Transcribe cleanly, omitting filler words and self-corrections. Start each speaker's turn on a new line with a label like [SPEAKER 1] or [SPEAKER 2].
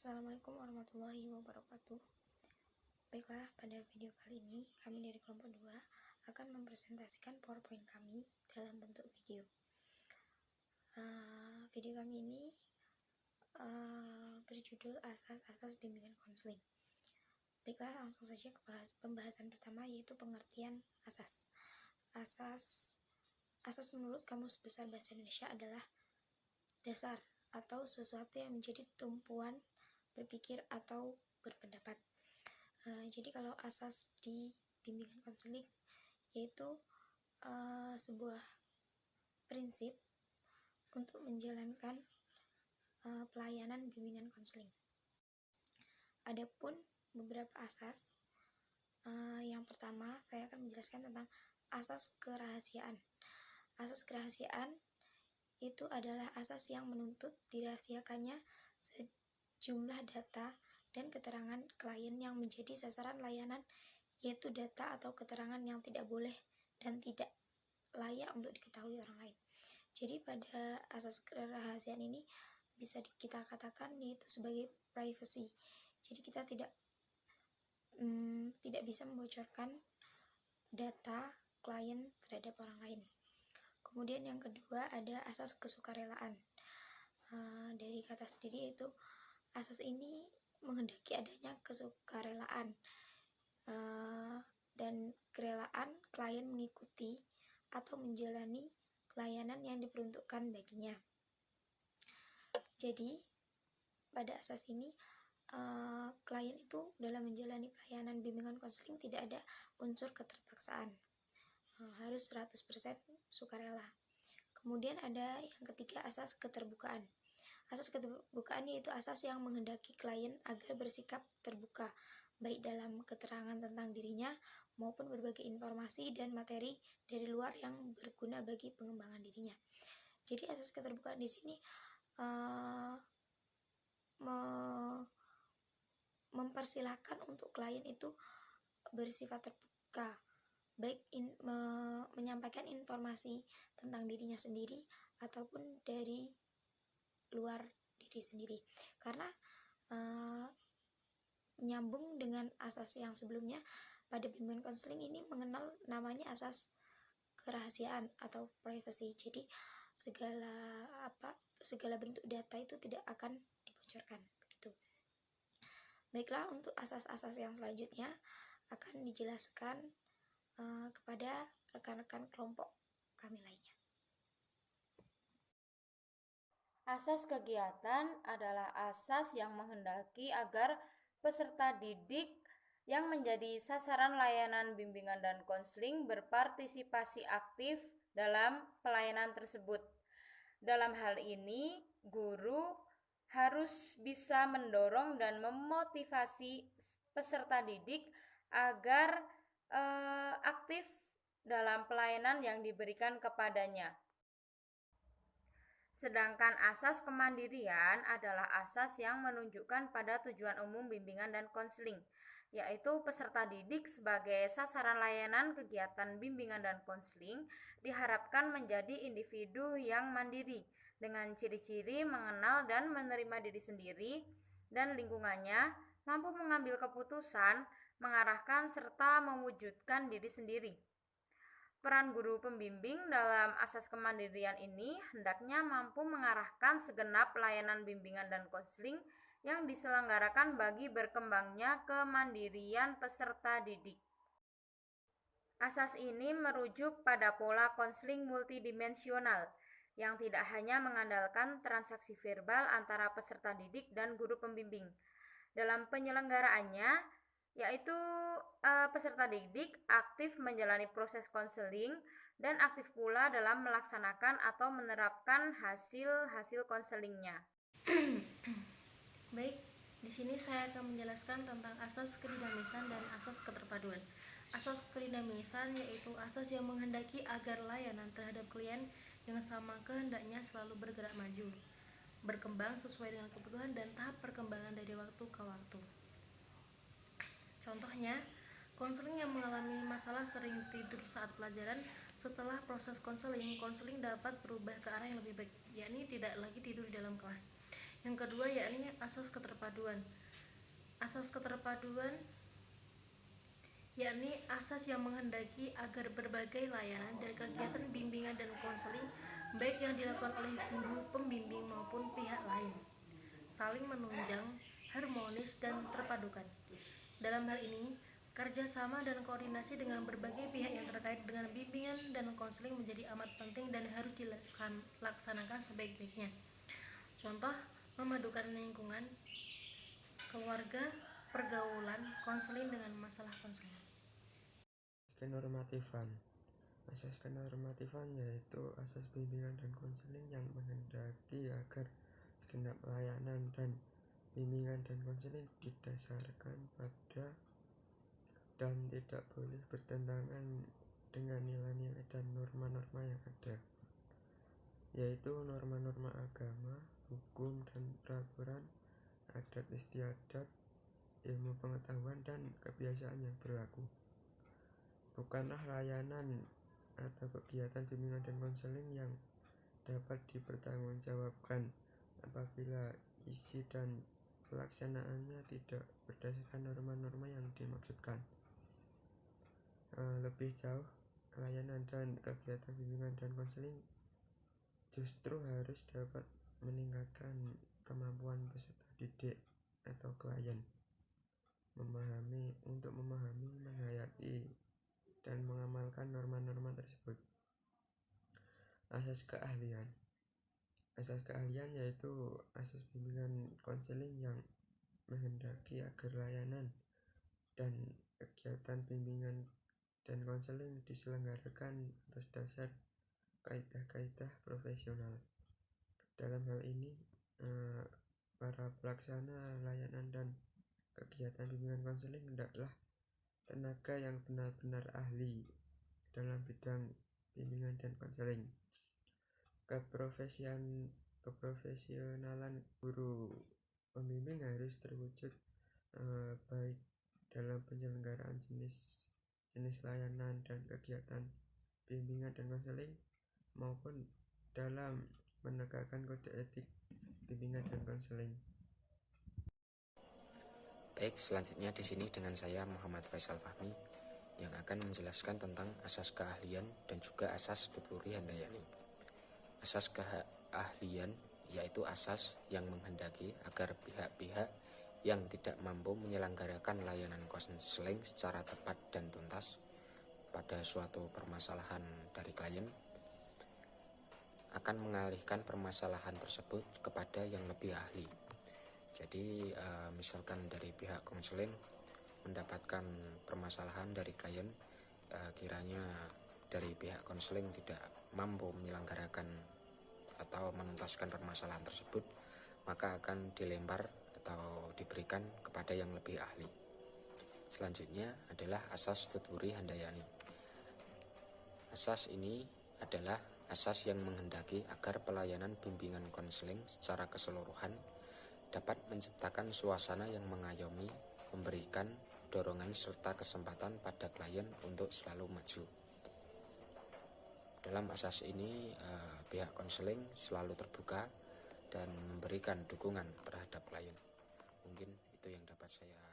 [SPEAKER 1] Assalamualaikum warahmatullahi wabarakatuh. Baiklah, pada video kali ini kami dari kelompok 2 akan mempresentasikan PowerPoint kami dalam bentuk video. Video kami ini berjudul Asas-asas bimbingan konseling. Baiklah, langsung saja ke pembahasan pertama, yaitu pengertian asas. Asas menurut Kamus Besar Bahasa Indonesia adalah dasar atau sesuatu yang menjadi tumpuan berpikir atau berpendapat. Jadi kalau asas di bimbingan konseling yaitu sebuah prinsip untuk menjalankan pelayanan bimbingan konseling. Adapun beberapa asas, yang pertama saya akan menjelaskan tentang asas kerahasiaan. Asas kerahasiaan itu adalah asas yang menuntut dirahasiakannya sejumlah data dan keterangan klien yang menjadi sasaran layanan, yaitu data atau keterangan yang tidak boleh dan tidak layak untuk diketahui orang lain. Jadi pada asas kerahasiaan ini bisa kita katakan yaitu sebagai privacy. Jadi kita tidak bisa membocorkan data klien terhadap orang lain. Kemudian yang kedua ada asas kesukarelaan. Dari kata sendiri yaitu asas ini menghendaki adanya kesukarelaan dan kerelaan klien mengikuti atau menjalani pelayanan yang diperuntukkan baginya. Jadi pada asas ini klien itu dalam menjalani pelayanan bimbingan konseling tidak ada unsur keterpaksaan, harus 100% sukarela. Kemudian ada yang ketiga, asas keterbukaan. Asas keterbukaan yaitu asas yang menghendaki klien agar bersikap terbuka, baik dalam keterangan tentang dirinya maupun berbagai informasi dan materi dari luar yang berguna bagi pengembangan dirinya. Jadi asas keterbukaan di sini mempersilahkan untuk klien itu bersifat terbuka, baik menyampaikan informasi tentang dirinya sendiri ataupun dari luar diri sendiri. Karena menyambung dengan asas yang sebelumnya, pada bimbingan konseling ini mengenal namanya asas kerahasiaan atau privacy. Jadi segala bentuk data itu tidak akan dibocorkan begitu. Baiklah, untuk asas-asas yang selanjutnya akan dijelaskan kepada rekan-rekan kelompok kami lainnya.
[SPEAKER 2] Asas kegiatan adalah asas yang menghendaki agar peserta didik yang menjadi sasaran layanan bimbingan dan konseling berpartisipasi aktif dalam pelayanan tersebut. Dalam hal ini, guru harus bisa mendorong dan memotivasi peserta didik agar aktif dalam pelayanan yang diberikan kepadanya. Sedangkan asas kemandirian adalah asas yang menunjukkan pada tujuan umum bimbingan dan konseling, yaitu peserta didik sebagai sasaran layanan kegiatan bimbingan dan konseling diharapkan menjadi individu yang mandiri dengan ciri-ciri mengenal dan menerima diri sendiri dan lingkungannya, mampu mengambil keputusan, mengarahkan serta mewujudkan diri sendiri. Peran guru pembimbing dalam asas kemandirian ini hendaknya mampu mengarahkan segenap pelayanan bimbingan dan konseling yang diselenggarakan bagi berkembangnya kemandirian peserta didik. Asas ini merujuk pada pola konseling multidimensional yang tidak hanya mengandalkan transaksi verbal antara peserta didik dan guru pembimbing. Dalam penyelenggaraannya, yaitu peserta didik aktif menjalani proses konseling dan aktif pula dalam melaksanakan atau menerapkan hasil konselingnya.
[SPEAKER 1] Baik, di sini saya akan menjelaskan tentang asas kedinamisan dan asas keterpaduan. Asas kedinamisan yaitu asas yang menghendaki agar layanan terhadap klien yang sama kehendaknya selalu bergerak maju, berkembang sesuai dengan kebutuhan dan tahap perkembangan dari waktu ke waktu. Contohnya, konseling yang mengalami masalah sering tidur saat pelajaran. Setelah proses konseling dapat berubah ke arah yang lebih baik, yakni tidak lagi tidur di dalam kelas.
[SPEAKER 3] Yang kedua yakni asas keterpaduan. Asas keterpaduan yakni asas yang menghendaki agar berbagai layanan dan kegiatan bimbingan dan konseling baik yang dilakukan oleh guru pembimbing maupun pihak lain saling menunjang, harmonis, dan terpadukan. Dalam hal ini, kerjasama dan koordinasi dengan berbagai pihak yang terkait dengan bimbingan dan konseling menjadi amat penting dan harus dilaksanakan sebaik-baiknya. Contoh, memadukan lingkungan, keluarga, pergaulan, konseling dengan masalah konseling.
[SPEAKER 4] Kenormatifan. Asas kenormatifan yaitu asas bimbingan dan konseling yang menghendaki agar segenap layanan dan bimbingan dan konseling didasarkan pada dan tidak boleh bertentangan dengan nilai-nilai dan norma-norma yang ada, yaitu norma-norma agama, hukum dan peraturan, adat istiadat, ilmu pengetahuan dan kebiasaan yang berlaku. Bukanlah layanan atau kegiatan bimbingan dan konseling yang dapat dipertanggungjawabkan apabila isi dan pelaksanaannya tidak berdasarkan norma-norma yang dimaksudkan. Lebih jauh, layanan dan kegiatan bimbingan dan konseling justru harus dapat meningkatkan kemampuan peserta didik atau klien untuk memahami, menghayati, dan mengamalkan norma-norma tersebut. Asas keahlian. Asas keahlian yaitu asas bimbingan konseling yang menghendaki agar layanan dan kegiatan bimbingan dan konseling diselenggarakan atas dasar kaidah-kaidah profesional. Dalam hal ini, para pelaksana layanan dan kegiatan bimbingan konseling hendaklah tenaga yang benar-benar ahli dalam bidang bimbingan dan konseling. Keprofesionalan guru pembimbing harus terwujud baik dalam penyelenggaraan jenis layanan dan kegiatan bimbingan dan konseling maupun dalam menegakkan kode etik bimbingan dan konseling.
[SPEAKER 5] Baik, selanjutnya di sini dengan saya Muhammad Faisal Fahmi yang akan menjelaskan tentang asas keahlian dan juga asas tuturi handayani. Asas keahlian yaitu asas yang menghendaki agar pihak-pihak yang tidak mampu menyelenggarakan layanan konseling secara tepat dan tuntas pada suatu permasalahan dari klien akan mengalihkan permasalahan tersebut kepada yang lebih ahli. Jadi misalkan dari pihak konseling mendapatkan permasalahan dari klien, kiranya dari pihak konseling tidak mampu menyelenggarakan atau menuntaskan permasalahan tersebut, maka akan dilempar atau diberikan kepada yang lebih ahli. Selanjutnya adalah asas tuturi handayani. Asas ini adalah asas yang menghendaki agar pelayanan bimbingan konseling secara keseluruhan dapat menciptakan suasana yang mengayomi, memberikan dorongan serta kesempatan pada klien untuk selalu maju. Dalam asas ini, pihak konseling selalu terbuka dan memberikan dukungan terhadap klien. Mungkin itu yang dapat saya